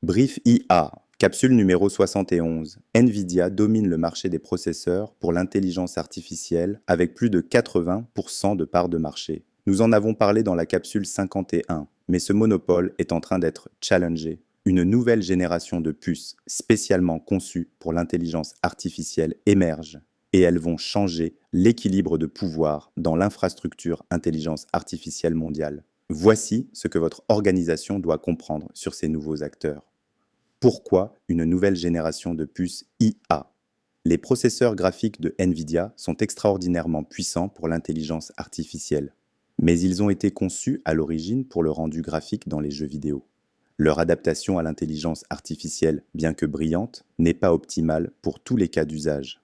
Brief IA, capsule numéro 71. NVIDIA domine le marché des processeurs pour l'intelligence artificielle avec plus de 80% de parts de marché. Nous en avons parlé dans la capsule 51, mais ce monopole est en train d'être challengé. Une nouvelle génération de puces spécialement conçues pour l'intelligence artificielle émerge et elles vont changer l'équilibre de pouvoir dans l'infrastructure intelligence artificielle mondiale. Voici ce que votre organisation doit comprendre sur ces nouveaux acteurs. Pourquoi une nouvelle génération de puces IA? Les processeurs graphiques de NVIDIA sont extraordinairement puissants pour l'intelligence artificielle, mais ils ont été conçus à l'origine pour le rendu graphique dans les jeux vidéo. Leur adaptation à l'intelligence artificielle, bien que brillante, n'est pas optimale pour tous les cas d'usage.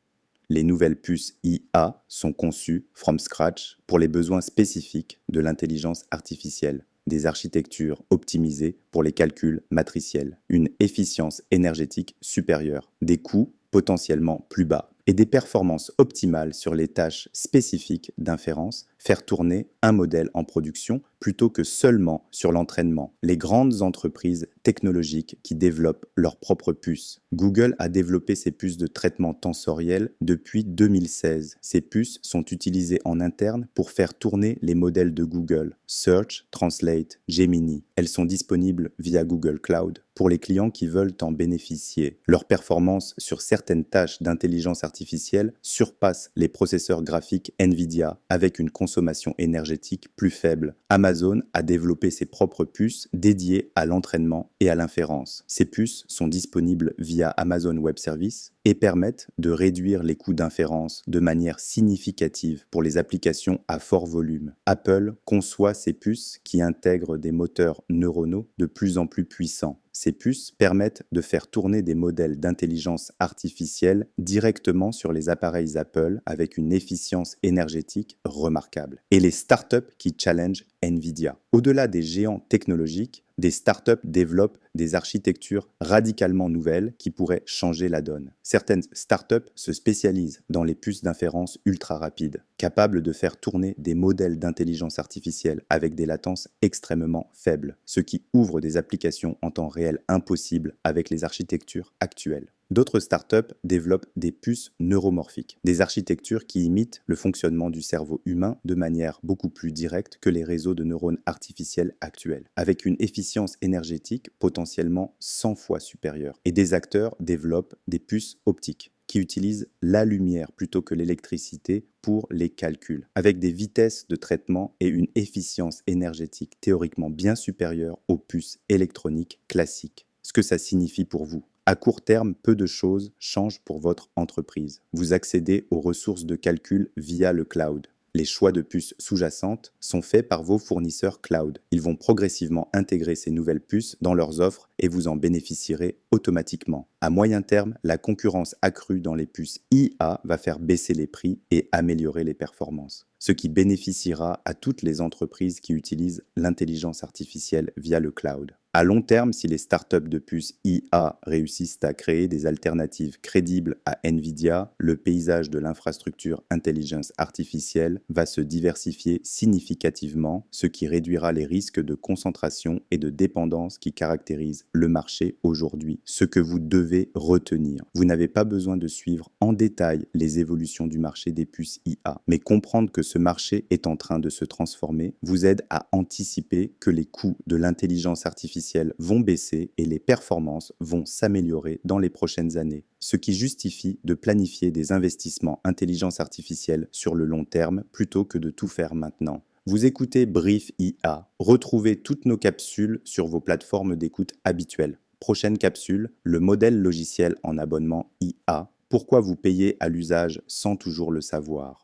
Les nouvelles puces IA sont conçues from scratch pour les besoins spécifiques de l'intelligence artificielle, des architectures optimisées pour les calculs matriciels, une efficience énergétique supérieure, des coûts potentiellement plus bas et des performances optimales sur les tâches spécifiques d'inférence, faire tourner un modèle en production plutôt que seulement sur l'entraînement. Les grandes entreprises technologiques qui développent leurs propres puces. Google a développé ses puces de traitement tensoriel depuis 2016. Ces puces sont utilisées en interne pour faire tourner les modèles de Google, Search, Translate, Gemini. Elles sont disponibles via Google Cloud pour les clients qui veulent en bénéficier. Leur performance sur certaines tâches d'intelligence artificielle surpasse les processeurs graphiques NVIDIA avec une consommation énergétique plus faible. Amazon a développé ses propres puces dédiées à l'entraînement et à l'inférence. Ces puces sont disponibles via Amazon Web Services et permettent de réduire les coûts d'inférence de manière significative pour les applications à fort volume. Apple conçoit ces puces qui intègrent des moteurs neuronaux de plus en plus puissants. Ces puces permettent de faire tourner des modèles d'intelligence artificielle directement sur les appareils Apple avec une efficience énergétique remarquable. Et les startups qui challengent NVIDIA. Au-delà des géants technologiques, des startups développent des architectures radicalement nouvelles qui pourraient changer la donne. Certaines startups se spécialisent dans les puces d'inférence ultra rapides, capables de faire tourner des modèles d'intelligence artificielle avec des latences extrêmement faibles, ce qui ouvre des applications en temps réel impossibles avec les architectures actuelles. D'autres startups développent des puces neuromorphiques, des architectures qui imitent le fonctionnement du cerveau humain de manière beaucoup plus directe que les réseaux de neurones artificiels actuels, avec une efficience énergétique potentiellement 100 fois supérieure. Et des acteurs développent des puces optiques qui utilisent la lumière plutôt que l'électricité pour les calculs, avec des vitesses de traitement et une efficience énergétique théoriquement bien supérieure aux puces électroniques classiques. Ce que ça signifie pour vous. À court terme, peu de choses changent pour votre entreprise. Vous accédez aux ressources de calcul via le cloud. Les choix de puces sous-jacentes sont faits par vos fournisseurs cloud. Ils vont progressivement intégrer ces nouvelles puces dans leurs offres et vous en bénéficierez automatiquement. À moyen terme, la concurrence accrue dans les puces IA va faire baisser les prix et améliorer les performances, ce qui bénéficiera à toutes les entreprises qui utilisent l'intelligence artificielle via le cloud. À long terme, si les startups de puces IA réussissent à créer des alternatives crédibles à NVIDIA, le paysage de l'infrastructure intelligence artificielle va se diversifier significativement, ce qui réduira les risques de concentration et de dépendance qui caractérisent le marché aujourd'hui. Ce que vous devez retenir, vous n'avez pas besoin de suivre en détail les évolutions du marché des puces IA, mais comprendre que ce marché est en train de se transformer vous aide à anticiper que les coûts de l'intelligence artificielle vont baisser et les performances vont s'améliorer dans les prochaines années, ce qui justifie de planifier des investissements intelligence artificielle sur le long terme plutôt que de tout faire maintenant. Vous écoutez Brief IA. Retrouvez toutes nos capsules sur vos plateformes d'écoute habituelles. Prochaine capsule, le modèle logiciel en abonnement IA. Pourquoi vous payez à l'usage sans toujours le savoir?